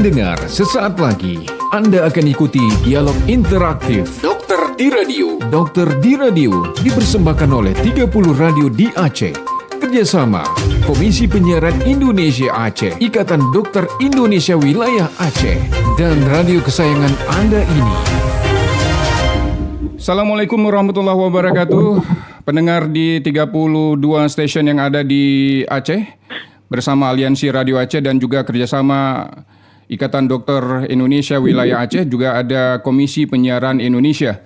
Pendengar, sesaat lagi Anda akan ikuti dialog interaktif Dokter di Radio. Dokter di Radio dipersembahkan oleh 30 radio di Aceh. Kerjasama Komisi Penyiaran Indonesia Aceh, Ikatan Dokter Indonesia Wilayah Aceh, dan radio kesayangan Anda ini. Assalamualaikum warahmatullahi wabarakatuh. Pendengar di 32 stasiun yang ada di Aceh, bersama Aliansi Radio Aceh dan juga kerjasama Ikatan Dokter Indonesia Wilayah Aceh, juga ada Komisi Penyiaran Indonesia.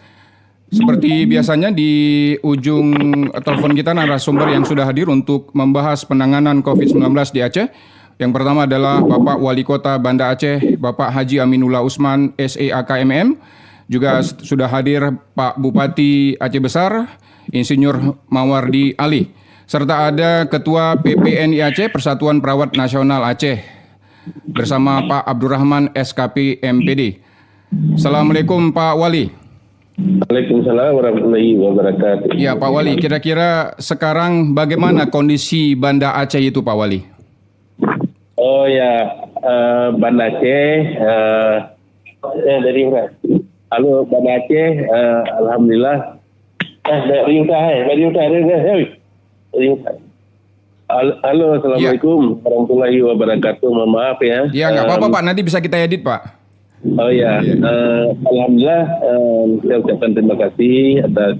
Seperti biasanya di ujung telepon kita narasumber yang sudah hadir untuk membahas penanganan COVID-19 di Aceh. Yang pertama adalah Bapak Wali Kota Banda Aceh, Bapak Haji Aminullah Usman, SEAKMM. Juga sudah hadir Pak Bupati Aceh Besar, Insinyur Mawardi Ali. Serta ada Ketua PPNI Aceh, Persatuan Perawat Nasional Aceh, bersama Pak Abdurrahman SKP MPD. Assalamualaikum Pak Wali. Waalaikumsalam warahmatullahi wabarakatuh. Ya Pak Wali, kira-kira sekarang bagaimana kondisi Banda Aceh itu Pak Wali? Oh ya, Banda Aceh, dari mana? Halo Banda Aceh, alhamdulillah. Halo, assalamualaikum warahmatullahi wabarakatuh. Mohon maaf ya. Ya nggak apa-apa Pak, nanti bisa kita edit Pak. Oh ya, alhamdulillah, saya ucapkan terima kasih atas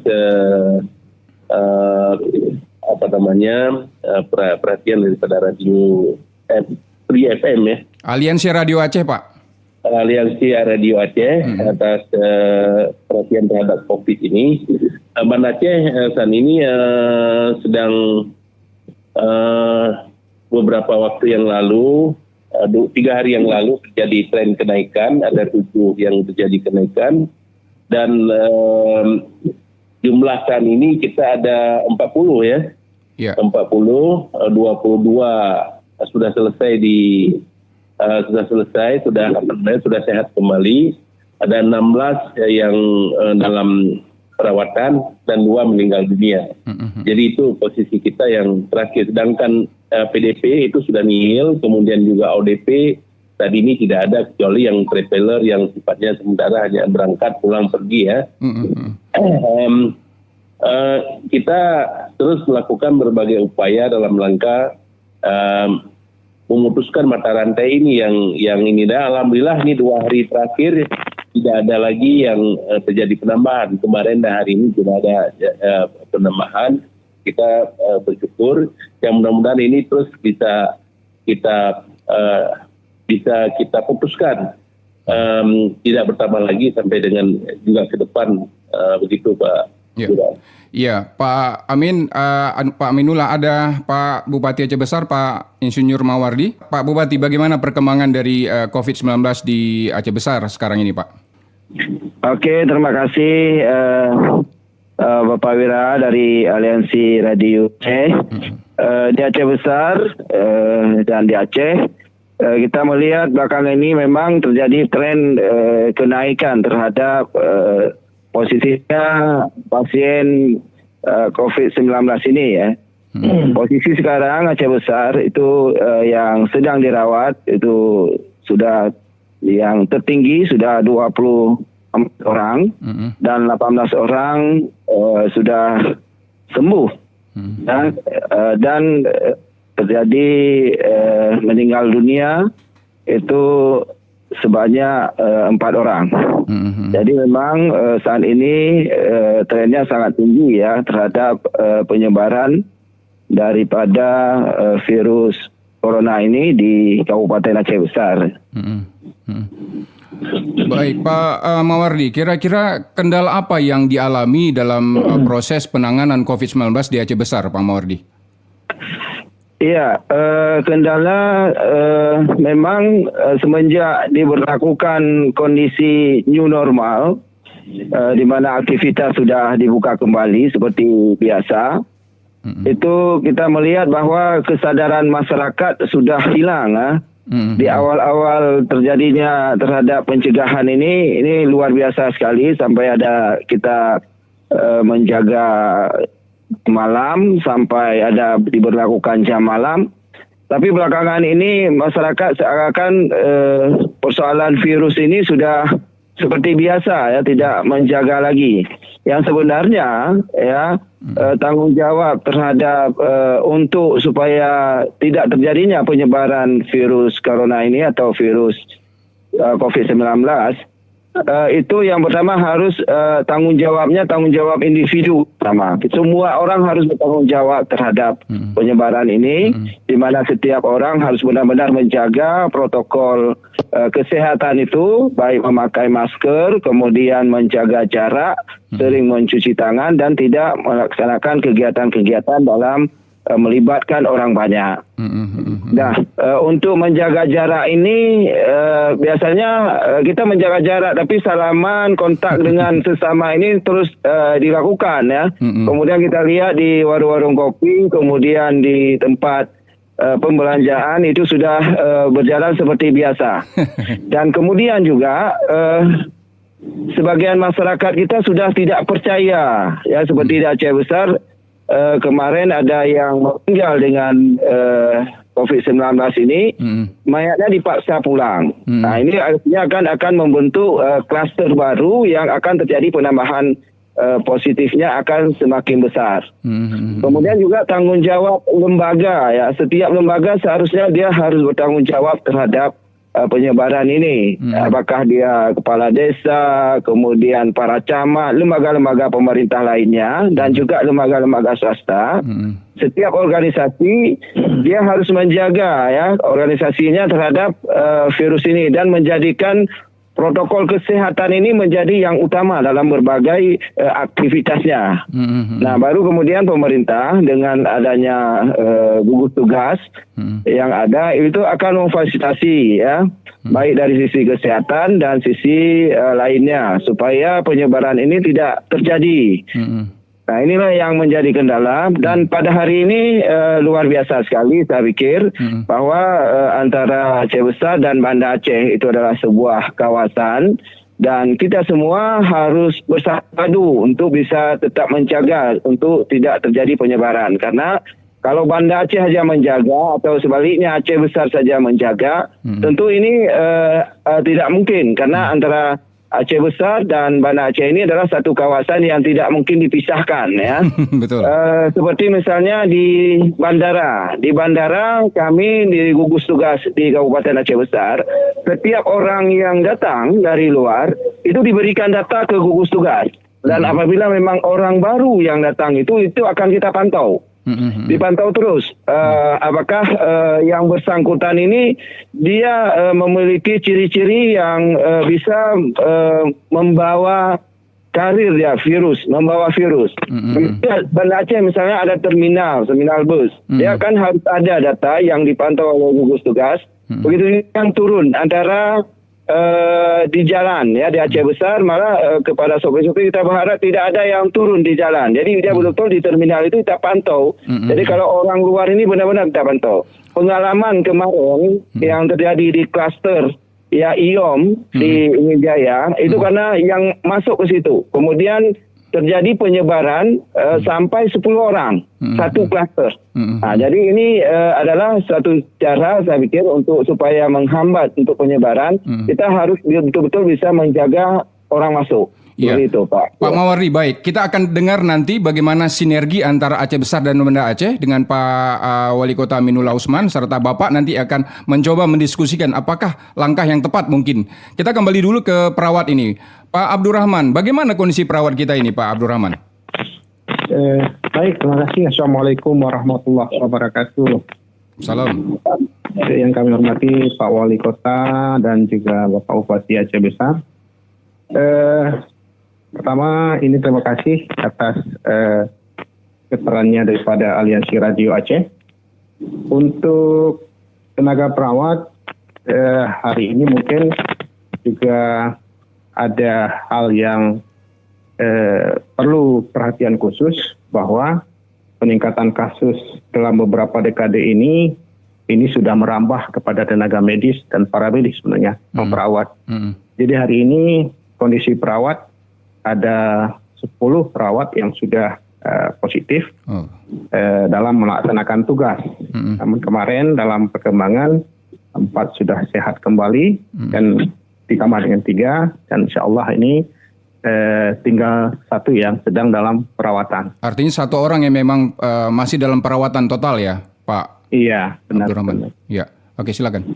perhatian daripada radio Free FM ya. Aliansi Radio Aceh Pak. Aliansi Radio Aceh atas perhatian terhadap COVID ini. Banda Aceh saat ini sedang beberapa waktu yang lalu, 3 hari yang lalu terjadi tren kenaikan, ada 7 yang terjadi kenaikan, dan jumlah saat ini kita ada 40 ya. Yeah. 40, 22 sudah selesai sudah sehat kembali. Ada 16 yang dalam perawatan dan 2 meninggal dunia. Jadi itu posisi kita yang terakhir. Sedangkan PDP itu sudah nihil, kemudian juga ODP tadi ini tidak ada kecuali yang traveler yang sifatnya sementara hanya berangkat pulang pergi ya. Kita terus melakukan berbagai upaya dalam rangka memutuskan mata rantai ini yang ini. Dan alhamdulillah ini 2 hari terakhir tidak ada lagi yang terjadi penambahan. Kemarin dan hari ini tidak ada penambahan. Kita bersyukur yang mudah-mudahan ini terus bisa kita putuskan tidak bertambah lagi sampai dengan juga ke depan, begitu Pak. Iya, Pak Amin, Pak Aminullah, ada Pak Bupati Aceh Besar, Pak Insinyur Mawardi. Pak Bupati, bagaimana perkembangan dari COVID-19 di Aceh Besar sekarang ini, Pak? Oke, terima kasih Bapak Wira dari Aliansi Radio Aceh. Di Aceh Besar dan di Aceh, kita melihat belakangan ini memang terjadi tren kenaikan terhadap posisinya pasien COVID-19 ini ya. Posisi sekarang Aceh Besar itu yang sedang dirawat itu sudah yang tertinggi sudah 20 orang dan 18 orang sudah sembuh dan terjadi meninggal dunia itu sebanyak 4 orang. Jadi memang saat ini trennya sangat tinggi ya terhadap penyebaran daripada virus corona ini di Kabupaten Aceh Besar. Baik Pak Mawardi, kira-kira kendala apa yang dialami dalam proses penanganan COVID-19 di Aceh Besar, Pak Mawardi? Iya, kendala memang semenjak diberlakukan kondisi new normal, di mana aktivitas sudah dibuka kembali seperti biasa, itu kita melihat bahwa kesadaran masyarakat sudah hilang. Di awal-awal terjadinya terhadap pencegahan ini luar biasa sekali, sampai ada kita menjaga malam sampai ada diberlakukan jam malam. Tapi belakangan ini masyarakat seakan persoalan virus ini sudah seperti biasa ya, tidak menjaga lagi. Yang sebenarnya ya tanggung jawab terhadap untuk supaya tidak terjadinya penyebaran virus corona ini atau virus COVID-19 itu yang pertama harus tanggung jawab individu pertama. Semua orang harus bertanggung jawab terhadap penyebaran ini, di mana setiap orang harus benar-benar menjaga protokol kesehatan itu, baik memakai masker, kemudian menjaga jarak, sering mencuci tangan dan tidak melaksanakan kegiatan-kegiatan dalam melibatkan orang banyak. Nah, untuk menjaga jarak ini biasanya kita menjaga jarak, tapi salaman, kontak dengan sesama ini terus dilakukan ya. Kemudian kita lihat di warung-warung kopi, kemudian di tempat pembelanjaan itu sudah berjalan seperti biasa. Dan kemudian juga sebagian masyarakat kita sudah tidak percaya ya, seperti di Aceh Besar. Kemarin ada yang meninggal dengan COVID-19 ini, mayatnya dipaksa pulang. Nah, ini artinya akan membentuk kluster baru yang akan terjadi penambahan positifnya akan semakin besar. Kemudian juga tanggung jawab lembaga ya, setiap lembaga seharusnya dia harus bertanggung jawab terhadap penyebaran ini. Apakah dia kepala desa, kemudian para camat, lembaga-lembaga pemerintah lainnya, dan juga lembaga-lembaga swasta. Setiap organisasi dia harus menjaga ya organisasinya terhadap virus ini dan menjadikan protokol kesehatan ini menjadi yang utama dalam berbagai aktivitasnya. Nah, baru kemudian pemerintah dengan adanya gugus tugas yang ada itu akan memfasilitasi ya, baik dari sisi kesehatan dan sisi lainnya supaya penyebaran ini tidak terjadi. Nah, inilah yang menjadi kendala dan pada hari ini luar biasa sekali saya pikir bahwa antara Aceh Besar dan Banda Aceh itu adalah sebuah kawasan dan kita semua harus bersatu untuk bisa tetap menjaga untuk tidak terjadi penyebaran, karena kalau Banda Aceh saja menjaga atau sebaliknya Aceh Besar saja menjaga, tentu ini tidak mungkin, karena antara Aceh Besar dan Banda Aceh ini adalah satu kawasan yang tidak mungkin dipisahkan ya. Betul. Seperti misalnya di bandara. Di bandara kami di gugus tugas di Kabupaten Aceh Besar, setiap orang yang datang dari luar itu diberikan data ke gugus tugas. Dan apabila memang orang baru yang datang itu akan kita pantau. Dipantau terus apakah yang bersangkutan ini dia memiliki ciri-ciri yang bisa membawa karir ya membawa virus. Banda Aceh misalnya ada terminal bus, dia kan harus ada data yang dipantau oleh gugus tugas. Begitu yang turun antara di jalan ya di Aceh Besar, malah kepada sopir-sopir kita berharap tidak ada yang turun di jalan. Jadi dia betul-betul di terminal itu kita pantau. Jadi kalau orang luar ini benar-benar kita pantau. Pengalaman kemarin yang terjadi di klaster ya IOM di Jaya itu karena yang masuk ke situ. Kemudian terjadi penyebaran sampai 10 orang satu klaster. Nah, jadi ini adalah suatu cara saya pikir untuk supaya menghambat untuk penyebaran, kita harus betul-betul bisa menjaga orang masuk. Ya. Itu, Pak. Pak Mawardi, baik. Kita akan dengar nanti bagaimana sinergi antara Aceh Besar dan Banda Aceh dengan Pak Wali Kota Aminullah Usman, serta Bapak nanti akan mencoba mendiskusikan apakah langkah yang tepat mungkin. Kita kembali dulu ke perawat ini. Pak Abdurrahman, bagaimana kondisi perawat kita ini, Pak Abdurrahman? Baik, terima kasih. Assalamualaikum warahmatullahi wabarakatuh. Salam. Yang kami hormati Pak Wali Kota dan juga Bapak Bupati Aceh Besar. Pertama, ini terima kasih atas keterangannya daripada Aliansi Radio Aceh. Untuk tenaga perawat, hari ini mungkin juga ada hal yang perlu perhatian khusus, bahwa peningkatan kasus dalam beberapa dekade ini sudah merambah kepada tenaga medis dan paramedis sebenarnya, perawat. Jadi hari ini kondisi perawat ada 10 perawat yang sudah positif dalam melaksanakan tugas. Namun kemarin dalam perkembangan 4 sudah sehat kembali dan ditambah dengan 3 dan insya Allah ini tinggal 1 yang sedang dalam perawatan. Artinya 1 orang yang memang masih dalam perawatan total ya, Pak? Iya, benar. Ya, oke, silakan.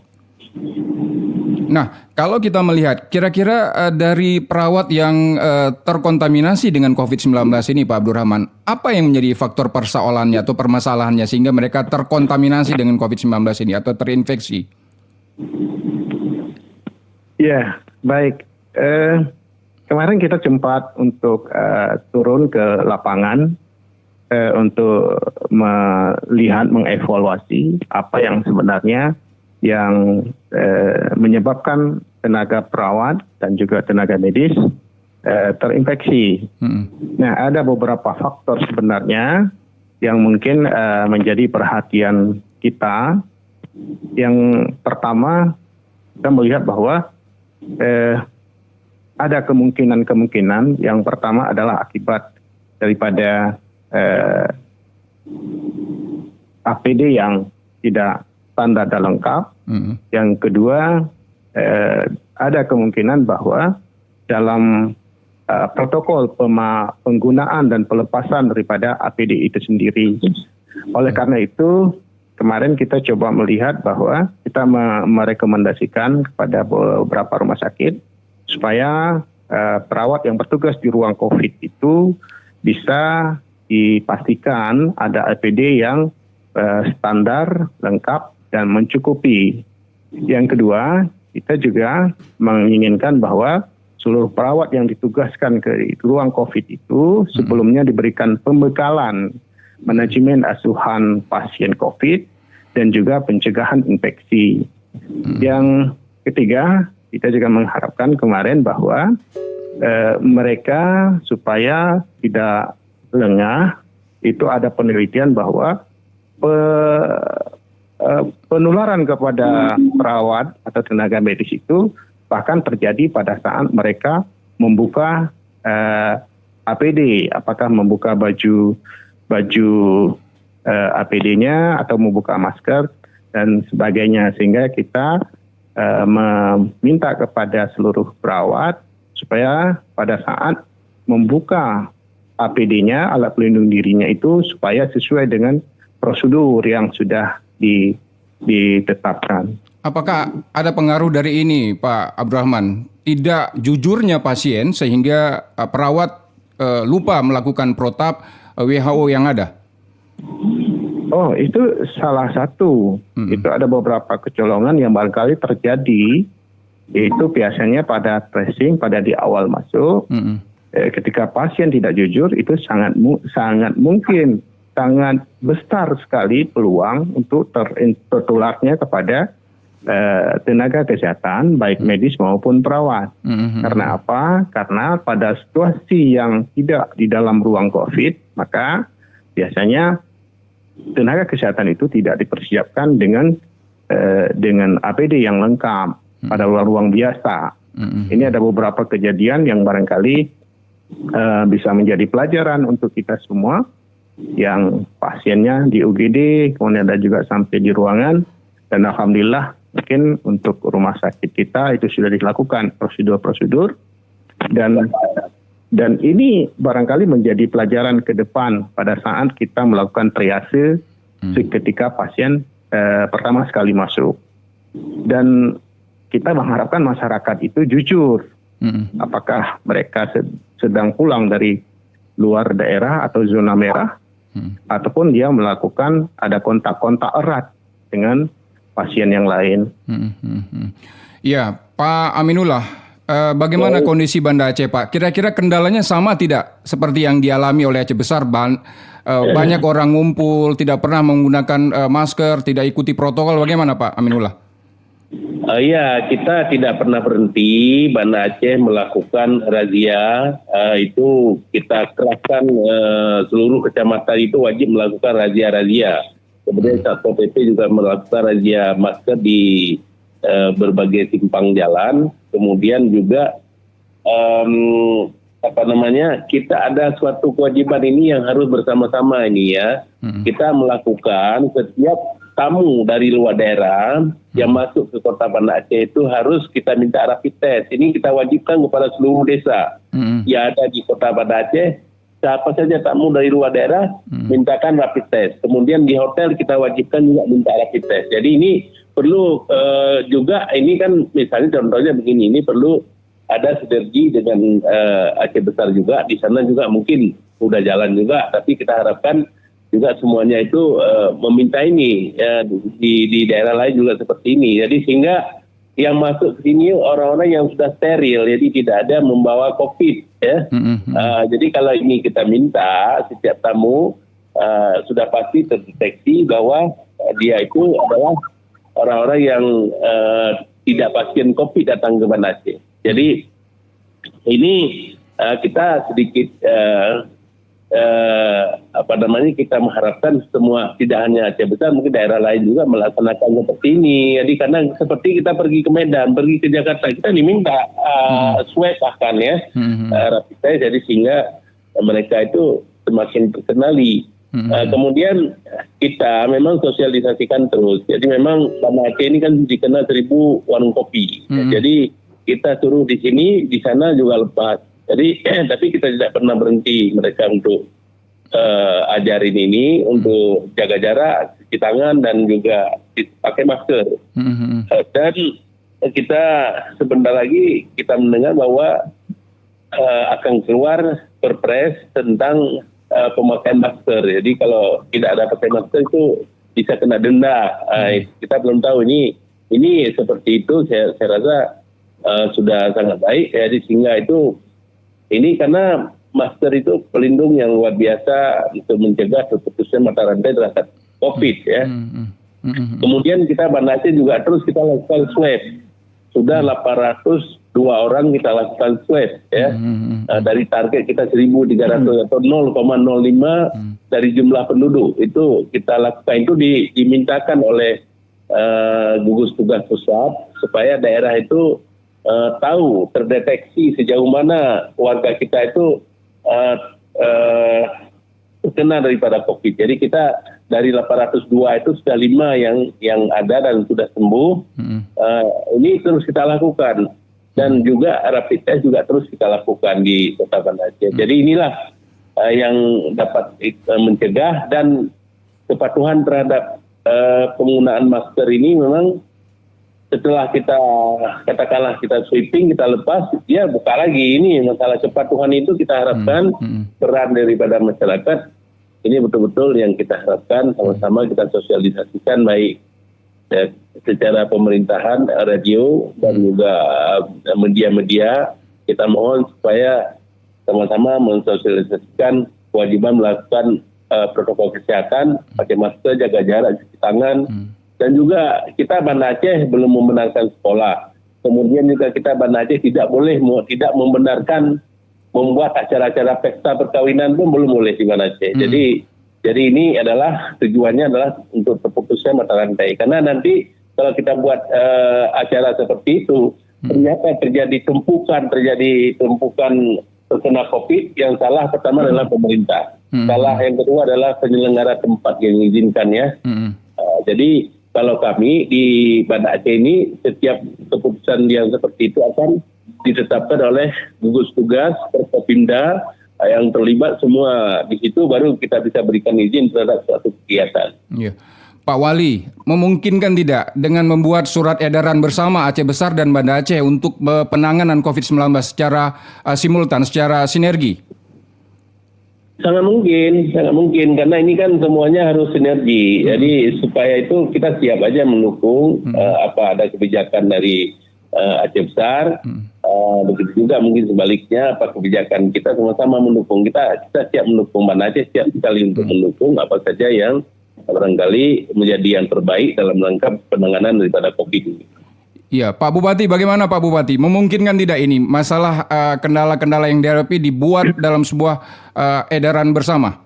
Nah, kalau kita melihat kira-kira dari perawat yang terkontaminasi dengan COVID-19 ini, Pak Abdurrahman, apa yang menjadi faktor persoalannya atau permasalahannya sehingga mereka terkontaminasi dengan COVID-19 ini atau terinfeksi? Ya, baik. Kemarin kita sempat untuk turun ke lapangan untuk melihat, mengevaluasi apa yang sebenarnya yang menyebabkan tenaga perawat dan juga tenaga medis terinfeksi. Nah, ada beberapa faktor sebenarnya yang mungkin menjadi perhatian kita. Yang pertama, kita melihat bahwa ada kemungkinan. Yang pertama adalah akibat daripada APD yang tidak standar dan lengkap. Yang kedua, ada kemungkinan bahwa dalam protokol penggunaan dan pelepasan daripada APD itu sendiri. Oleh karena itu, kemarin kita coba melihat bahwa kita merekomendasikan kepada beberapa rumah sakit supaya perawat yang bertugas di ruang COVID itu bisa dipastikan ada APD yang standar, lengkap, dan mencukupi. Yang kedua, kita juga menginginkan bahwa seluruh perawat yang ditugaskan ke ruang COVID itu sebelumnya diberikan pembekalan manajemen asuhan pasien COVID dan juga pencegahan infeksi. Yang ketiga, kita juga mengharapkan kemarin bahwa mereka supaya tidak lengah. Itu ada penelitian bahwa penularan kepada perawat atau tenaga medis itu bahkan terjadi pada saat mereka membuka APD, apakah membuka baju APD-nya atau membuka masker dan sebagainya, sehingga kita meminta kepada seluruh perawat supaya pada saat membuka APD-nya, alat pelindung dirinya itu supaya sesuai dengan prosedur yang sudah ditetapkan. Apakah ada pengaruh dari ini, Pak Abdurrahman? Tidak jujurnya pasien sehingga perawat lupa melakukan protap WHO yang ada? Oh, itu salah satu. Itu ada beberapa kecolongan yang barangkali terjadi. Itu biasanya pada tracing, pada di awal masuk. Ketika pasien tidak jujur, itu sangat mungkin, sangat besar sekali peluang untuk tertularnya kepada tenaga kesehatan, baik medis maupun perawat. Karena apa? Karena pada situasi yang tidak di dalam ruang COVID, maka biasanya tenaga kesehatan itu tidak dipersiapkan dengan APD yang lengkap pada ruang biasa. Ini ada beberapa kejadian yang barangkali bisa menjadi pelajaran untuk kita semua, yang pasiennya di UGD, kemudian ada juga sampai di ruangan, dan alhamdulillah mungkin untuk rumah sakit kita itu sudah dilakukan prosedur-prosedur, dan ini barangkali menjadi pelajaran ke depan pada saat kita melakukan triase ketika pasien pertama sekali masuk. Dan kita mengharapkan masyarakat itu jujur, apakah mereka sedang pulang dari luar daerah atau zona merah, ataupun dia melakukan ada kontak-kontak erat dengan pasien yang lain. Ya, Pak Aminullah, bagaimana kondisi Banda Aceh, Pak? Kira-kira kendalanya sama tidak seperti yang dialami oleh Aceh Besar? Banyak orang ngumpul, tidak pernah menggunakan masker, tidak ikuti protokol. Bagaimana, Pak Aminullah? Ya, kita tidak pernah berhenti. Banda Aceh melakukan razia. Itu kita kerahkan seluruh kecamatan itu wajib melakukan razia-razia. Kemudian Satpol PP juga melakukan razia masker di berbagai simpang jalan. Kemudian juga kita ada suatu kewajiban ini yang harus bersama-sama ini ya. Kita melakukan setiap tamu dari luar daerah yang masuk ke Kota Banda Aceh itu harus kita minta rapid test. Ini kita wajibkan kepada seluruh desa yang ada di Kota Banda Aceh. Siapa saja tamu dari luar daerah mintakan rapid test. Kemudian di hotel kita wajibkan juga minta rapid test. Jadi ini perlu juga, ini kan misalnya contohnya begini, ini perlu ada sinergi dengan Aceh Besar juga. Di sana juga mungkin udah jalan juga, tapi kita harapkan juga semuanya itu meminta ini ya, di daerah lain juga seperti ini. Jadi sehingga yang masuk ke sini orang-orang yang sudah steril, jadi tidak ada membawa COVID ya. Jadi kalau ini kita minta setiap tamu sudah pasti terdeteksi bahwa dia itu adalah orang-orang yang tidak pasien COVID datang ke Banda Aceh. Jadi ini kita sedikit kita mengharapkan semua, tidak hanya Aceh Besar, mungkin daerah lain juga melaksanakan seperti ini. Jadi karena seperti kita pergi ke Medan, pergi ke Jakarta, kita diminta swab bahkan ya, rapid test, jadi sehingga mereka itu semakin terkenali. Kemudian kita memang sosialisasikan terus. Jadi memang Banda Aceh ini kan dikenal 1000 warung kopi. Jadi kita suruh di sini, di sana juga lepas. Jadi tapi kita tidak pernah berhenti mereka untuk ajarin ini, untuk jaga jarak, cuci tangan dan juga pakai masker. Dan kita sebentar lagi kita mendengar bahwa akan keluar perpres tentang pemakaian masker. Jadi kalau tidak ada pakai masker itu bisa kena denda. Kita belum tahu ini seperti itu. Saya rasa sudah sangat baik. Jadi sehingga itu ini karena masker itu pelindung yang luar biasa untuk mencegah terputusnya mata rantai terhadap COVID ya. Kemudian kita Banda Aceh juga terus kita lakukan swab. Sudah 802 orang kita lakukan swab ya. Dari target kita 1.300 atau 0,05 dari jumlah penduduk itu kita lakukan. Itu dimintakan oleh gugus tugas pusat supaya daerah itu tahu, terdeteksi sejauh mana warga kita itu terkena daripada COVID. Jadi kita dari 802 itu sudah 5 yang ada dan sudah sembuh. Ini terus kita lakukan. Dan juga rapid test juga terus kita lakukan di Kota Banda Aceh. Jadi inilah yang dapat mencegah, dan kepatuhan terhadap penggunaan masker ini memang setelah kita katakanlah kita sweeping, kita lepas, dia buka lagi. Ini masalah kepatuhan itu kita harapkan peran daripada masyarakat ini betul-betul yang kita harapkan sama-sama kita sosialisasikan, baik secara pemerintahan, radio dan juga media-media. Kita mohon supaya sama-sama mensosialisasikan kewajiban melakukan protokol kesehatan, pakai masker, jaga jarak, cuci tangan. Dan juga kita Banda Aceh belum membenarkan sekolah. Kemudian juga kita Banda Aceh tidak membenarkan membuat acara-acara pesta perkawinan pun belum boleh di Banda Aceh. Jadi ini adalah tujuannya adalah untuk terputusnya mata rantai. Karena nanti kalau kita buat acara seperti itu, ternyata terjadi tumpukan terkena COVID. Yang salah pertama adalah pemerintah. Salah yang kedua adalah penyelenggara tempat yang mengizinkan ya. Jadi kalau kami di Banda Aceh ini, setiap keputusan yang seperti itu akan ditetapkan oleh gugus tugas Forkopimda yang terlibat semua di situ, baru kita bisa berikan izin terhadap suatu kegiatan. Iya. Pak Wali, memungkinkan tidak dengan membuat surat edaran bersama Aceh Besar dan Banda Aceh untuk penanganan COVID-19 secara simultan, secara sinergi? Sangat mungkin karena ini kan semuanya harus sinergi. Jadi supaya itu kita siap aja mendukung apa ada kebijakan dari Aceh Besar, begitu juga mungkin sebaliknya apa kebijakan kita sama-sama mendukung. Kita siap mendukung, Banda Aceh siap sekali untuk mendukung apa saja yang barangkali menjadi yang terbaik dalam rangka penanganan daripada COVID ini. Iya, Pak Bupati, bagaimana Pak Bupati? Memungkinkan tidak ini masalah kendala-kendala yang dihadapi dibuat dalam sebuah edaran bersama?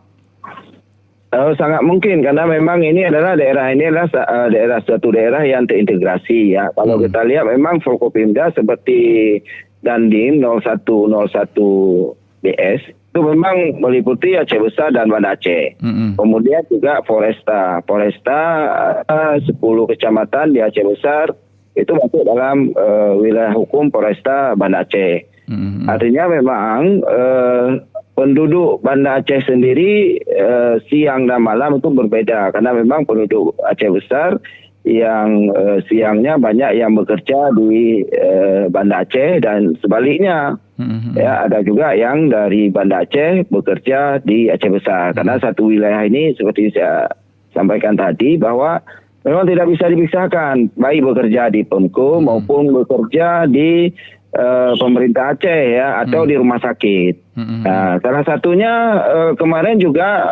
Sangat mungkin, karena memang ini adalah suatu daerah yang terintegrasi ya. Kalau kita lihat memang Forkopimda seperti Dandim 01 BS itu memang meliputi Aceh Besar dan Banda Aceh. Kemudian juga Foresta 10 kecamatan di Aceh Besar itu masuk dalam wilayah hukum Polresta Banda Aceh. Artinya memang penduduk Banda Aceh sendiri siang dan malam itu berbeda, karena memang penduduk Aceh Besar yang siangnya banyak yang bekerja di Banda Aceh dan sebaliknya. Ya, ada juga yang dari Banda Aceh bekerja di Aceh Besar, karena satu wilayah ini seperti saya sampaikan tadi bahwa memang tidak bisa dipisahkan, baik bekerja di Pemko maupun bekerja di pemerintah Aceh ya, atau di rumah sakit. Nah, salah satunya kemarin juga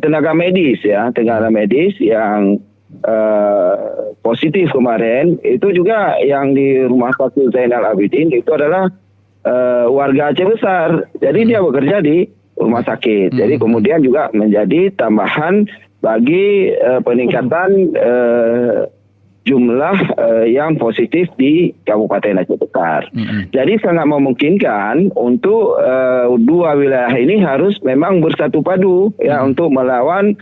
tenaga medis yang positif kemarin itu juga yang di rumah sakit Zainal Abidin itu adalah warga Aceh Besar. Jadi dia bekerja di rumah sakit. Jadi kemudian juga menjadi tambahan bagi peningkatan jumlah yang positif di Kabupaten Aceh Besar. Jadi sangat memungkinkan untuk dua wilayah ini harus memang bersatu padu ya untuk melawan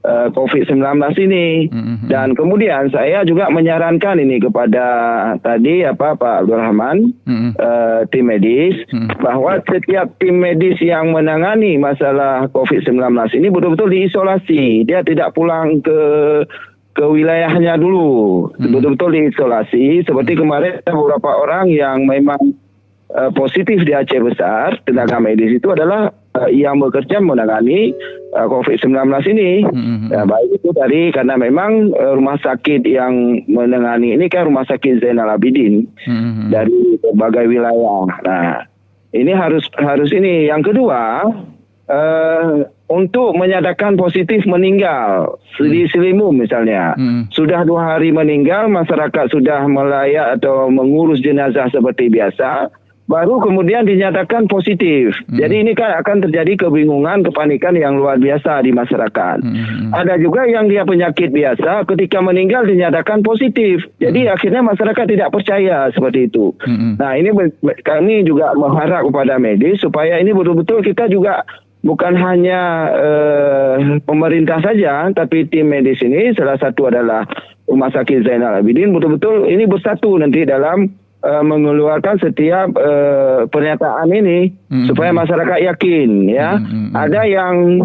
COVID-19 ini. Dan kemudian saya juga menyarankan ini kepada tadi Pak Abdul Rahman, tim medis, bahwa setiap tim medis yang menangani masalah COVID-19 ini betul-betul diisolasi. Dia tidak pulang ke wilayahnya dulu, betul-betul diisolasi. Seperti kemarin ada beberapa orang yang memang positif di Aceh Besar, tenaga medis itu adalah yang bekerja menangani COVID-19 ini. Ya, baik itu dari karena memang rumah sakit yang menangani ini kan rumah sakit Zainal Abidin dari berbagai wilayah. Nah, ini harus ini. Yang kedua, untuk menyatakan positif meninggal di Selimum misalnya, sudah 2 hari meninggal, masyarakat sudah melayak atau mengurus jenazah seperti biasa, baru kemudian dinyatakan positif. Jadi ini kan akan terjadi kebingungan, kepanikan yang luar biasa di masyarakat. Ada juga yang dia penyakit biasa, ketika meninggal dinyatakan positif. Jadi akhirnya masyarakat tidak percaya seperti itu. Nah, ini kami juga mengharap kepada medis supaya ini betul-betul kita juga bukan hanya pemerintah saja, tapi tim medis ini salah satu adalah Rumah Sakit Zainal Abidin, betul-betul ini bersatu nanti dalam mengeluarkan setiap pernyataan ini supaya masyarakat yakin ya. Ada yang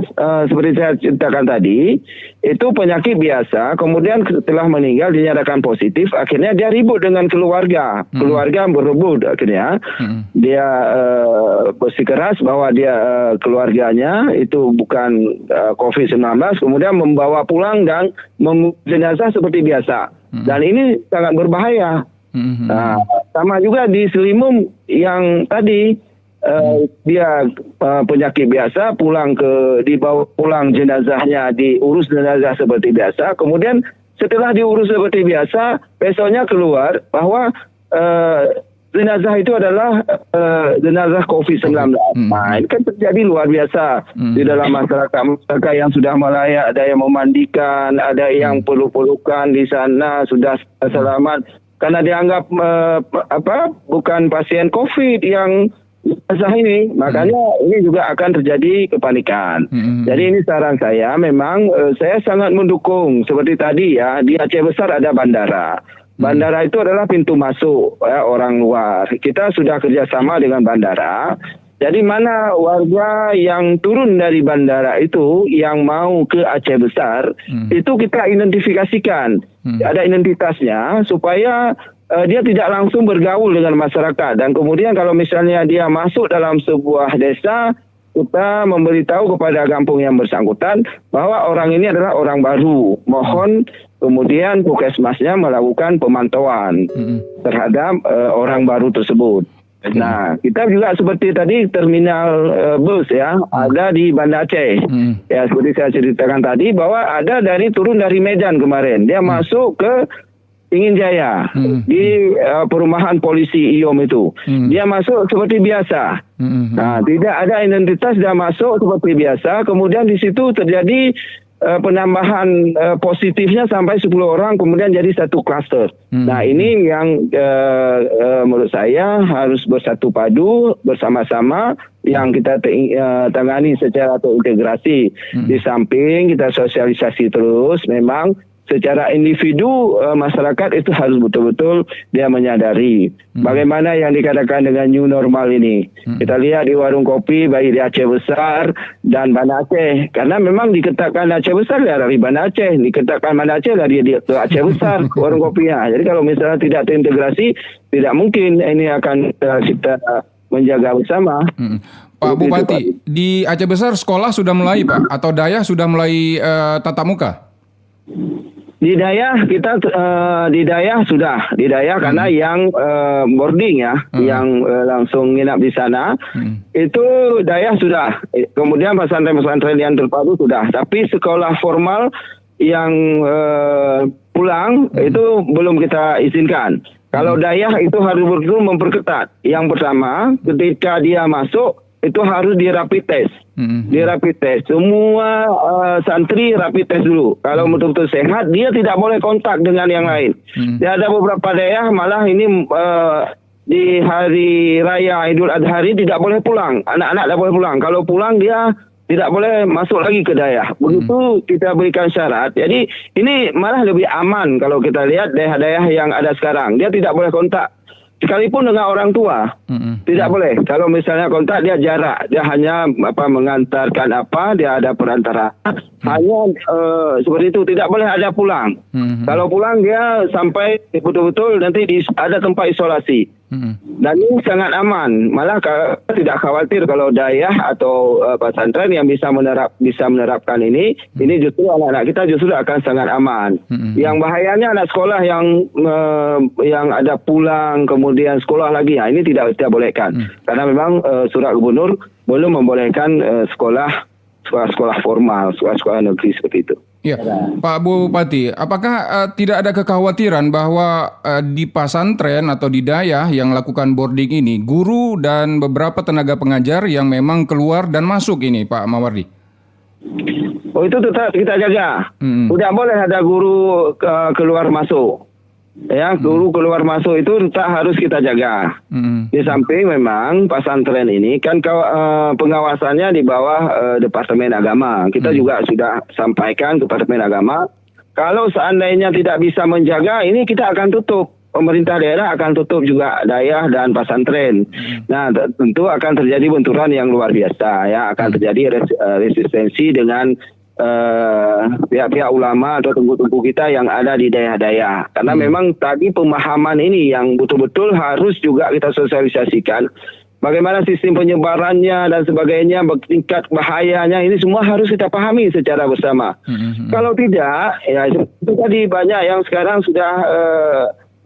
seperti saya ceritakan tadi itu penyakit biasa, kemudian setelah meninggal dinyatakan positif, akhirnya dia ribut dengan keluarga berebut, akhirnya dia bersikeras bahwa dia keluarganya itu bukan COVID-19, kemudian membawa pulang dan jenazah seperti biasa, dan ini sangat berbahaya. Nah, sama juga di Selimum yang tadi dia penyakit biasa, dibawa pulang jenazahnya, diurus jenazah seperti biasa, kemudian setelah diurus seperti biasa, besoknya keluar bahwa jenazah itu adalah jenazah COVID-19. Nah, ini kan terjadi luar biasa di dalam masyarakat yang sudah melayak, ada yang memandikan, ada yang peluk-pelukan di sana sudah selamat. Karena dianggap bukan pasien COVID yang jenazah ini, makanya ini juga akan terjadi kepanikan. Jadi ini saran saya, memang saya sangat mendukung seperti tadi ya, di Aceh Besar ada bandara. Bandara itu adalah pintu masuk ya, orang luar. Kita sudah kerjasama dengan bandara. Jadi mana warga yang turun dari bandara itu yang mau ke Aceh Besar, itu kita identifikasikan. Ada identitasnya supaya dia tidak langsung bergaul dengan masyarakat. Dan kemudian kalau misalnya dia masuk dalam sebuah desa, kita memberitahu kepada kampung yang bersangkutan bahwa orang ini adalah orang baru. Mohon kemudian Puskesmasnya melakukan pemantauan terhadap orang baru tersebut. Nah, kita juga seperti tadi terminal bus ya, ada di Banda Aceh. Ya, seperti saya ceritakan tadi bahwa ada turun dari Medan kemarin. Dia masuk ke Ingin Jaya di perumahan polisi IOM itu. Dia masuk seperti biasa. Nah, tidak ada identitas, dia masuk seperti biasa. Kemudian di situ terjadi penambahan positifnya sampai 10 orang kemudian jadi satu klaster. Nah ini yang menurut saya harus bersatu padu bersama-sama yang kita tangani secara terintegrasi. Di samping kita sosialisasi terus, memang secara individu masyarakat itu harus betul-betul dia menyadari bagaimana yang dikatakan dengan new normal ini. Kita lihat di warung kopi baik di Aceh Besar dan Banda Aceh, karena memang diketatkan Aceh Besar dari Banda Aceh, diketatkan Banda Aceh dari Aceh Besar warung kopinya. Jadi kalau misalnya tidak terintegrasi, tidak mungkin ini akan kita menjaga bersama. Pak Bupati, di Aceh Besar sekolah sudah mulai Pak, atau daya sudah mulai tatap muka? Di Dayah kita di Dayah karena yang boarding ya, yang langsung nginap di sana itu Dayah sudah. Kemudian pesantren-pesantren yang terpadu sudah. Tapi sekolah formal yang pulang itu belum kita izinkan. Kalau Dayah itu harus betul memperketat. Yang pertama, ketika dia masuk itu harus di rapid test. Di rapid test. Semua santri rapid test dulu. Kalau betul-betul sehat, dia tidak boleh kontak dengan yang lain. Ya, ada beberapa daerah malah ini di hari raya Idul Adha hari tidak boleh pulang. Anak-anak tidak boleh pulang. Kalau pulang dia tidak boleh masuk lagi ke daerah. Begitu kita berikan syarat. Jadi ini malah lebih aman kalau kita lihat daerah-daerah yang ada sekarang. Dia tidak boleh kontak. Sekalipun dengan orang tua, tidak boleh. Kalau misalnya kontak, dia jarak. Dia hanya mengantarkan dia ada perantara. Hanya seperti itu, tidak boleh ada pulang. Kalau pulang, dia sampai betul-betul nanti ada tempat isolasi. Dan ini sangat aman. Malah tidak khawatir kalau dayah atau pesantren yang bisa menerapkan ini justru anak-anak kita justru akan sangat aman. Yang bahayanya anak sekolah yang ada pulang kemudian sekolah lagi, ini tidak kita bolehkan. Karena memang surat gubernur belum membolehkan sekolah formal, sekolah negeri seperti itu. Ya, Pak Bupati, apakah tidak ada kekhawatiran bahwa di pesantren atau di dayah yang lakukan boarding ini, guru dan beberapa tenaga pengajar yang memang keluar dan masuk ini, Pak Mawardi? Oh, itu tetap kita jaga. Tidak boleh ada guru keluar masuk. Ya, guru keluar masuk itu tetap harus kita jaga. Di samping memang pesantren ini kan pengawasannya di bawah Departemen Agama. Kita juga sudah sampaikan ke Departemen Agama, kalau seandainya tidak bisa menjaga, ini kita akan tutup. Pemerintah daerah akan tutup juga dayah dan pesantren. Nah, tentu akan terjadi benturan yang luar biasa. Ya, akan terjadi resistensi dengan pihak-pihak ulama atau tengku-tengku kita yang ada di daerah-daerah. Karena memang tadi pemahaman ini yang betul-betul harus juga kita sosialisasikan. Bagaimana sistem penyebarannya dan sebagainya, tingkat bahayanya, ini semua harus kita pahami secara bersama. Kalau tidak, ya itu tadi banyak yang sekarang sudah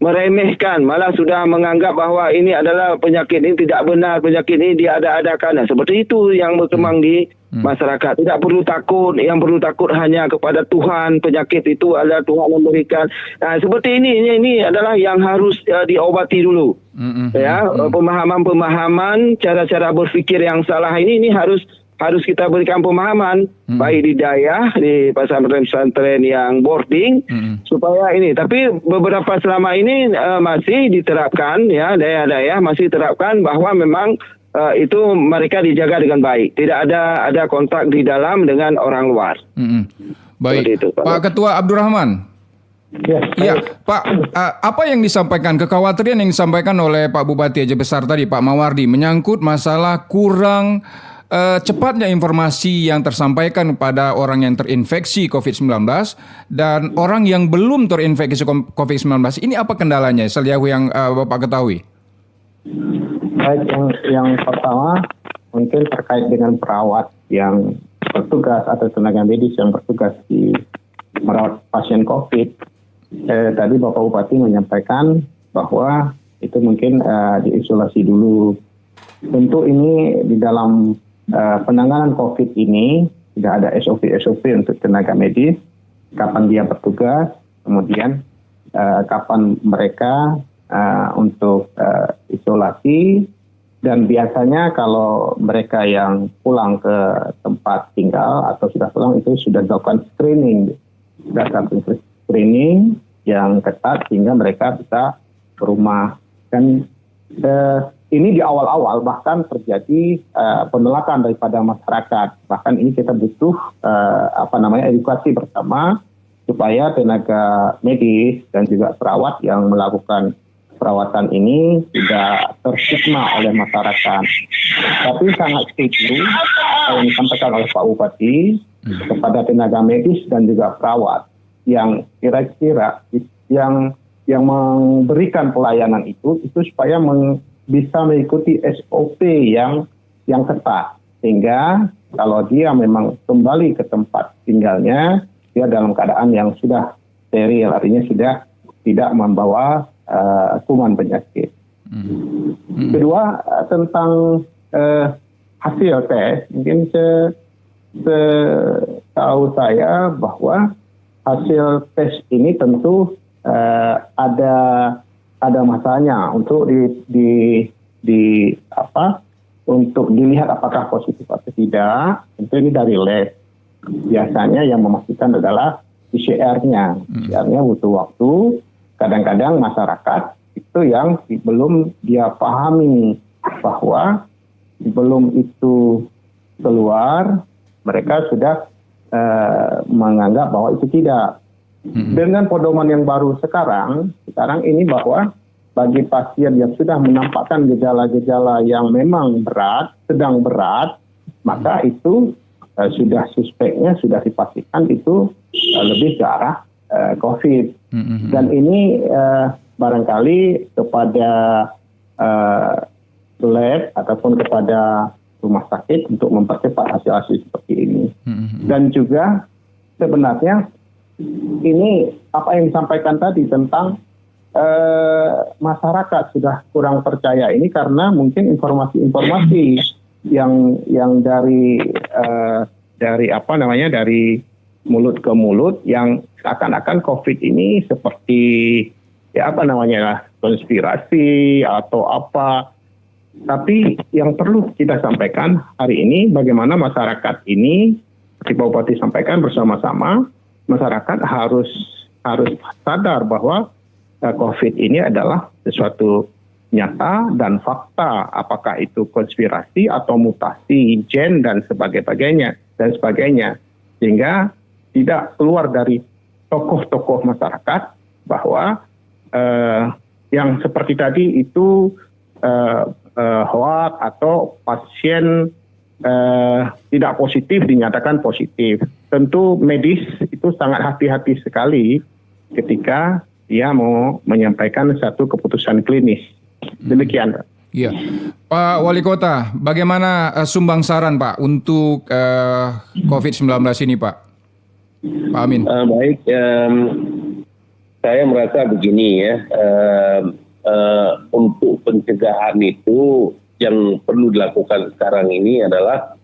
meremehkan, malah sudah menganggap bahwa ini adalah penyakit ini tidak benar, penyakit ini diada-adakan. Nah, seperti itu yang berkembang di masyarakat. Tidak perlu takut, yang perlu takut hanya kepada Tuhan. Penyakit itu adalah Tuhan memberikan. Nah, seperti ini adalah yang harus diobati dulu. Ya, pemahaman-pemahaman, cara-cara berpikir yang salah ini harus kita berikan pemahaman, baik di dayah, di pesantren yang boarding, supaya ini. Tapi beberapa selama ini masih diterapkan, ya, dayah-dayah masih diterapkan bahwa memang itu mereka dijaga dengan baik. Tidak ada kontak di dalam dengan orang luar. Baik, itu, Pak Ketua Abdurrahman. Ya, Pak, apa yang disampaikan, kekhawatiran yang disampaikan oleh Pak Bupati Aceh Besar tadi, Pak Mawardi, menyangkut masalah kurang cepatnya informasi yang tersampaikan kepada orang yang terinfeksi COVID-19 dan orang yang belum terinfeksi COVID-19. Ini apa kendalanya sejauh yang Bapak ketahui? Baik, yang pertama mungkin terkait dengan perawat yang bertugas atau tenaga medis yang bertugas di merawat pasien COVID. Tadi Bapak Bupati menyampaikan bahwa itu mungkin diisolasi dulu. Tentu ini di dalam penanganan COVID ini tidak ada SOP untuk tenaga medis, kapan dia bertugas, kemudian kapan mereka untuk isolasi, Dan biasanya kalau mereka yang pulang ke tempat tinggal atau sudah pulang itu sudah dilakukan screening yang ketat sehingga mereka bisa berumah. Dan ini di awal-awal bahkan terjadi penolakan daripada masyarakat. Bahkan ini kita butuh edukasi bersama supaya tenaga medis dan juga perawat yang melakukan perawatan ini tidak terstigma oleh masyarakat. Tapi sangat setuju yang disampaikan oleh Pak Bupati kepada tenaga medis dan juga perawat yang kira-kira yang memberikan pelayanan itu supaya bisa mengikuti SOP yang ketat, sehingga kalau dia memang kembali ke tempat tinggalnya dia dalam keadaan yang sudah steril, artinya sudah tidak membawa kuman penyakit. Kedua, tentang hasil tes, mungkin setahu saya bahwa hasil tes ini tentu ada masanya untuk untuk dilihat apakah positif atau tidak. Tentu ini dari lab. Biasanya yang memastikan adalah PCR-nya. PCR-nya butuh waktu. Kadang-kadang masyarakat itu yang belum dia pahami bahwa sebelum itu keluar, mereka sudah menganggap bahwa itu tidak. Dengan pedoman yang baru sekarang ini bahwa bagi pasien yang sudah menampakkan gejala-gejala yang memang berat, sedang berat, maka itu sudah suspeknya sudah dipastikan itu lebih ke arah COVID. Dan ini barangkali kepada lab ataupun kepada rumah sakit untuk mempercepat hasil-hasil seperti ini. Dan juga sebenarnya ini apa yang disampaikan tadi tentang masyarakat sudah kurang percaya ini karena mungkin informasi-informasi yang dari mulut ke mulut yang seakan-akan COVID ini seperti konspirasi atau apa. Tapi yang perlu kita sampaikan hari ini bagaimana masyarakat ini, seperti Pak Bupati sampaikan bersama-sama, masyarakat harus sadar bahwa COVID ini adalah sesuatu nyata dan fakta, apakah itu konspirasi atau mutasi gen dan sebagainya, sehingga tidak keluar dari tokoh-tokoh masyarakat bahwa yang seperti tadi itu hoax atau pasien tidak positif dinyatakan positif. Tentu medis itu sangat hati-hati sekali ketika dia mau menyampaikan satu keputusan klinis. Demikian, Pak. Iya, Pak Wali Kota, bagaimana sumbang saran Pak untuk COVID-19 ini Pak? Pak Amin. Baik, saya merasa begini ya, untuk pencegahan itu yang perlu dilakukan sekarang ini adalah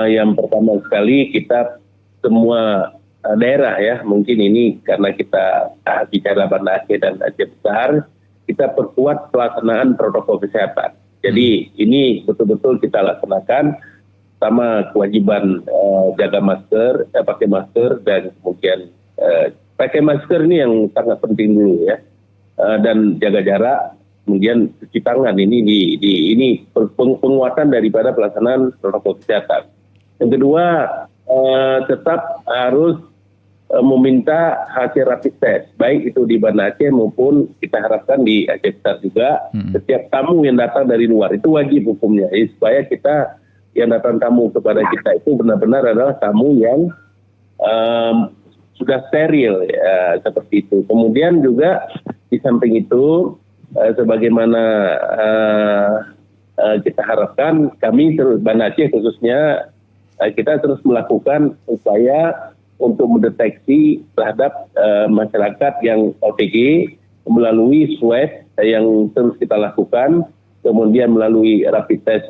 yang pertama sekali kita semua daerah ya, mungkin ini karena kita bicara Banda Aceh dan Aceh Besar, kita perkuat pelaksanaan protokol kesehatan. Jadi ini betul-betul kita laksanakan sama kewajiban jaga masker, pakai masker dan kemudian pakai masker ini yang sangat penting dulu ya, dan jaga jarak, kemudian cuci tangan ini penguatan daripada pelaksanaan protokol kesehatan. Yang kedua tetap harus meminta hasil rapid test, baik itu di Banda Aceh maupun kita harapkan di Aceh Besar juga. Setiap tamu yang datang dari luar itu wajib hukumnya, supaya kita yang datang tamu kepada kita itu benar-benar adalah tamu yang sudah steril ya, seperti itu. Kemudian juga di samping itu sebagaimana kita harapkan, kami terus Banda Aceh khususnya kita terus melakukan upaya untuk mendeteksi terhadap masyarakat yang OTG melalui swab yang terus kita lakukan, kemudian melalui rapid test,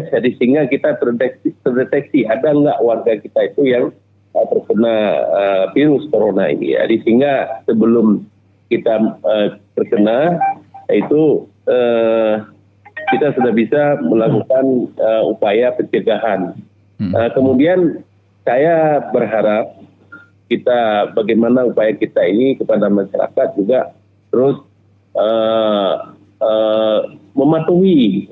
jadi sehingga kita terdeteksi ada nggak warga kita itu yang terkena virus corona ini. Jadi sehingga sebelum kita terkena itu kita sudah bisa melakukan upaya pencegahan. Kemudian saya berharap bagaimana upaya kita ini kepada masyarakat juga terus mematuhi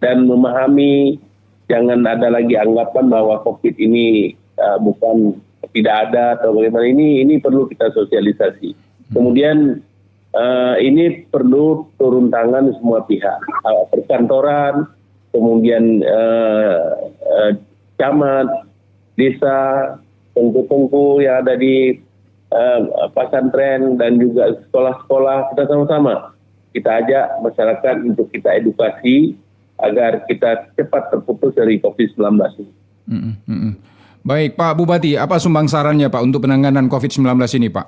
dan memahami, jangan ada lagi anggapan bahwa COVID ini bukan tidak ada atau bagaimana. Ini perlu kita sosialisasi. Kemudian ini perlu turun tangan semua pihak, perkantoran, kemudian camat, desa, tengku-tengku yang ada di pesantren dan juga sekolah-sekolah. Kita sama-sama kita ajak masyarakat untuk kita edukasi agar kita cepat terputus dari COVID-19 ini. Baik, Pak Bupati, apa sumbang sarannya Pak untuk penanganan COVID-19 ini, Pak?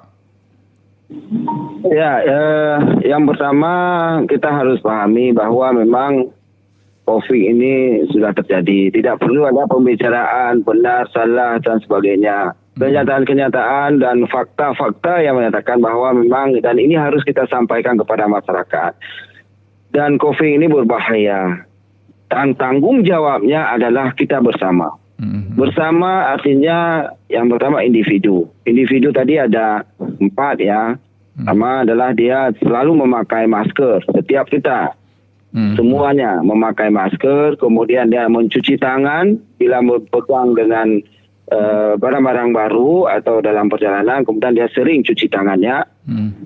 Ya, yang pertama kita harus pahami bahwa memang COVID ini sudah terjadi. Tidak perlu ada pembicaraan benar, salah, dan sebagainya. Kenyataan-kenyataan dan fakta-fakta yang menyatakan bahwa memang, dan ini harus kita sampaikan kepada masyarakat. Dan COVID ini berbahaya. Dan tanggung jawabnya adalah kita bersama. Bersama artinya yang pertama individu. Individu tadi ada 4 ya. Pertama adalah dia selalu memakai masker. Setiap kita. Semuanya memakai masker, kemudian dia mencuci tangan bila berpegang dengan barang-barang baru atau dalam perjalanan, kemudian dia sering cuci tangannya.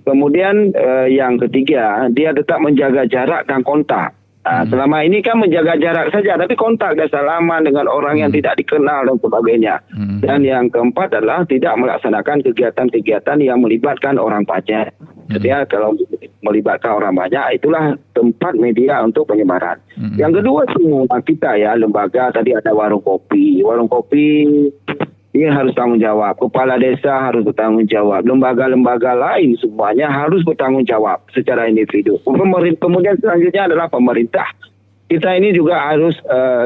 Kemudian yang ketiga, dia tetap menjaga jarak dan kontak. Selama ini kan menjaga jarak saja, tapi kontak dan salaman dengan orang yang tidak dikenal dan sebagainya. Dan yang keempat adalah tidak melaksanakan kegiatan-kegiatan yang melibatkan orang banyak. Jadi kalau melibatkan orang banyak, itulah tempat media untuk penyebaran. Yang kedua, semua kita ya, lembaga, tadi ada warung kopi. Warung kopi ini harus tanggung jawab. Kepala desa harus bertanggung jawab. Lembaga-lembaga lain semuanya harus bertanggung jawab secara individu. Kemudian selanjutnya adalah pemerintah. Kita ini juga harus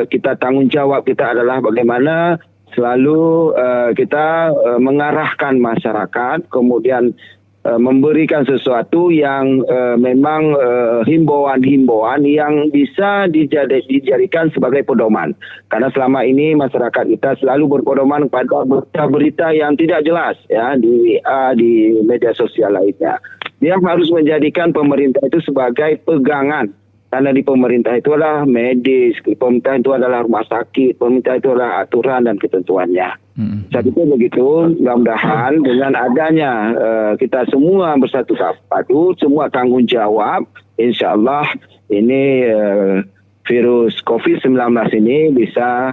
kita tanggung jawab. Kita adalah bagaimana selalu kita mengarahkan masyarakat, kemudian memberikan sesuatu yang memang himbauan-himbauan yang bisa dijadikan sebagai pedoman. Karena selama ini masyarakat kita selalu berpedoman pada berita-berita yang tidak jelas ya di media sosial lainnya. Dia harus menjadikan pemerintah itu sebagai pegangan. Karena di pemerintah itu adalah medis, pemerintah itu adalah rumah sakit, pemerintah itu adalah aturan dan ketentuannya. Saat itu begitu, mudah-mudahan dengan adanya kita semua bersatu padu, semua tanggung jawab, insya Allah ini virus COVID-19 ini bisa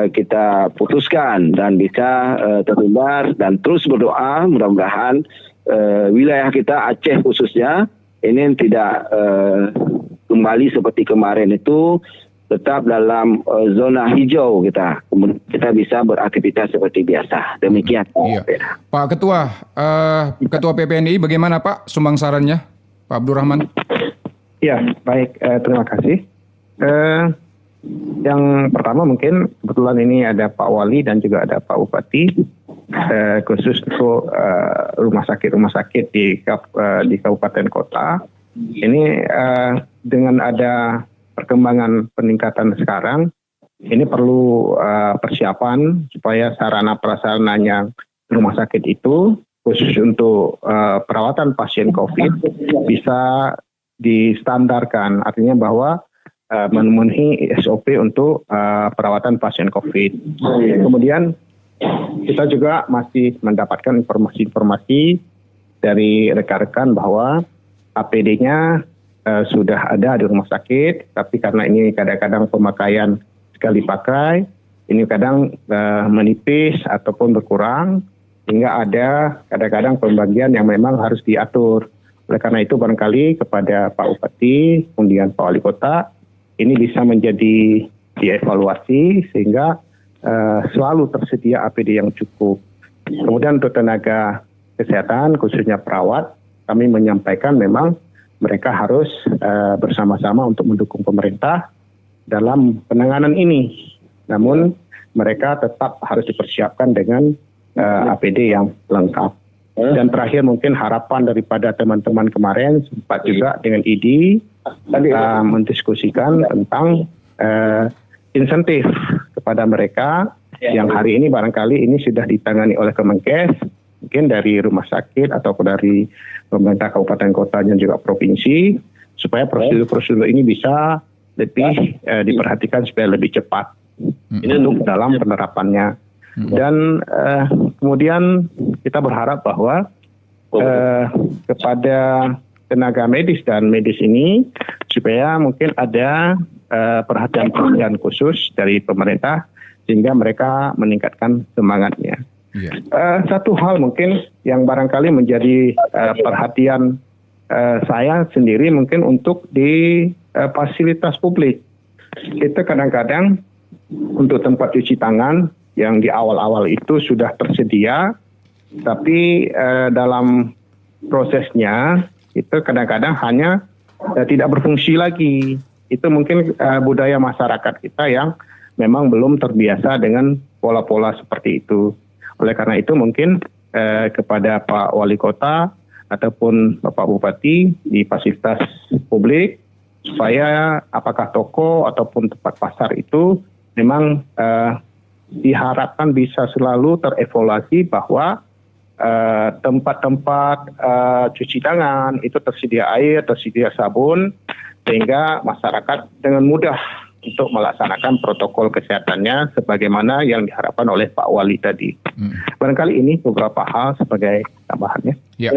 kita putuskan dan bisa terhindar, dan terus berdoa mudah-mudahan wilayah kita Aceh khususnya ini tidak kembali seperti kemarin itu, tetap dalam zona hijau kita. Kemudian kita bisa beraktivitas seperti biasa. Demikian. Iya. Pak Ketua, Ketua PPNI bagaimana Pak sumbang sarannya? Pak Abdurrahman. Ya, baik. Terima kasih. Yang pertama mungkin kebetulan ini ada Pak Wali dan juga ada Pak Bupati, khusus untuk rumah sakit di kabupaten kota. Ini dengan ada perkembangan peningkatan sekarang, ini perlu persiapan supaya sarana prasarananya rumah sakit itu khusus untuk perawatan pasien COVID bisa distandarkan, artinya bahwa memenuhi SOP untuk perawatan pasien COVID. Kemudian kita juga masih mendapatkan informasi-informasi dari rekan-rekan bahwa APD-nya sudah ada di rumah sakit, tapi karena ini kadang-kadang pemakaian sekali pakai, ini kadang menipis ataupun berkurang, hingga ada kadang-kadang pembagian yang memang harus diatur. Oleh karena itu barangkali kepada Pak Bupati, kemudian Pak Wali Kota, ini bisa menjadi dievaluasi sehingga selalu tersedia APD yang cukup. Kemudian untuk tenaga kesehatan, khususnya perawat, kami menyampaikan memang mereka harus bersama-sama untuk mendukung pemerintah dalam penanganan ini. Namun mereka tetap harus dipersiapkan dengan APD yang lengkap. Dan terakhir mungkin harapan daripada teman-teman kemarin sempat juga dengan ID kita mendiskusikan tentang insentif kepada mereka yang hari ini barangkali ini sudah ditangani oleh Kemenkes, mungkin dari rumah sakit ataupun dari pemerintah kabupaten kota dan juga provinsi, supaya prosedur-prosedur ini bisa lebih diperhatikan supaya lebih cepat untuk dalam penerapannya. Dan kemudian kita berharap bahwa kepada tenaga medis dan medis ini supaya mungkin ada perhatian khusus dari pemerintah sehingga mereka meningkatkan semangatnya. Satu hal mungkin yang barangkali menjadi perhatian saya sendiri mungkin untuk di fasilitas publik. Kita kadang-kadang untuk tempat cuci tangan yang di awal-awal itu sudah tersedia, tapi dalam prosesnya itu kadang-kadang hanya tidak berfungsi lagi. Itu mungkin budaya masyarakat kita yang memang belum terbiasa dengan pola-pola seperti itu. Oleh karena itu mungkin kepada Pak Wali Kota ataupun Bapak Bupati di fasilitas publik, supaya apakah toko ataupun tempat pasar itu memang diharapkan bisa selalu terevaluasi bahwa tempat-tempat cuci tangan itu tersedia air, tersedia sabun, sehingga masyarakat dengan mudah untuk melaksanakan protokol kesehatannya sebagaimana yang diharapkan oleh Pak Wali tadi. Barangkali ini beberapa hal sebagai tambahannya. Ya.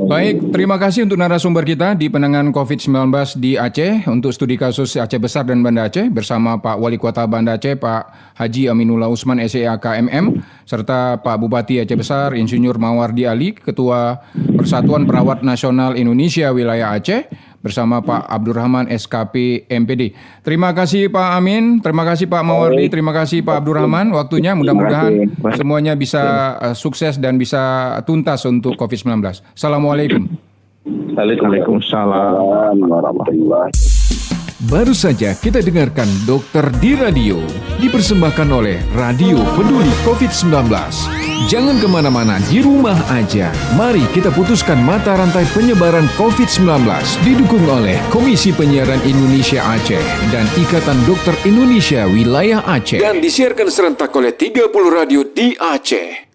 Baik, terima kasih untuk narasumber kita di penanganan COVID-19 di Aceh untuk studi kasus Aceh Besar dan Banda Aceh bersama Pak Wali Kota Banda Aceh, Pak Haji Aminullah Usman SEAK MM, serta Pak Bupati Aceh Besar Insinyur Mawardi Ali, Ketua Persatuan Perawat Nasional Indonesia Wilayah Aceh, bersama Pak Abdurrahman SKP MPD. Terima kasih Pak Amin, terima kasih Pak Mawardi, terima kasih Pak Abdurrahman waktunya. Mudah-mudahan semuanya bisa sukses dan bisa tuntas untuk COVID-19. Assalamualaikum. Waalaikumsalam warahmatullahi. Baru saja kita dengarkan Dokter di Radio, dipersembahkan oleh Radio Peduli COVID-19. Jangan kemana-mana, di rumah aja. Mari kita putuskan mata rantai penyebaran COVID-19. Didukung oleh Komisi Penyiaran Indonesia Aceh dan Ikatan Dokter Indonesia Wilayah Aceh. Dan disiarkan serentak oleh 30 radio di Aceh.